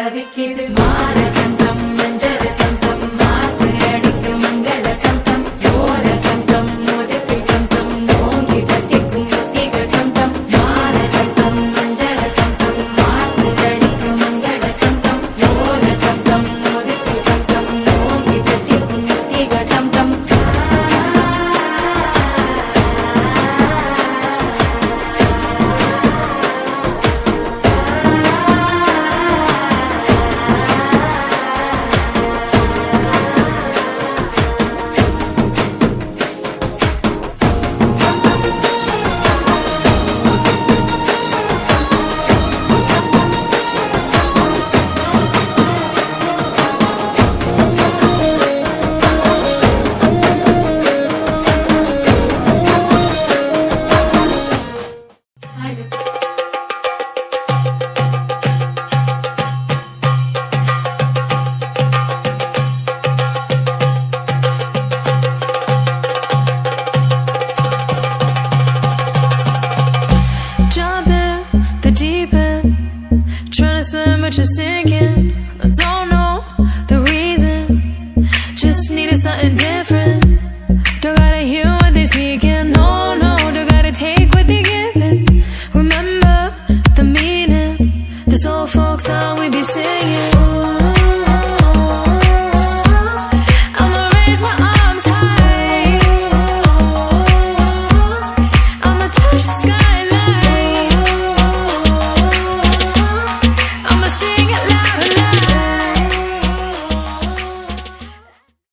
தவிக்குது மால கண்டம் மஞ்சள் கண்டம் மாத்து அடிக்கும் மங்கள கண்டம் ஓல கண்டம் முதுகில் கண்டம் ஓங்கி தட்டிக்கும் முத்திகள் கண்டம் மால கண்டம் மஞ்சள் கண்டம் மாத்து அடிக்கும் மங்கள கண்டம் ஓல கண்டம் முதுகில் கண்டம் ஓங்கி தட்டிக்கும் முத்திகள் கண்டம் Swim, but you're sinking. I don't know the reason. Just needed something different.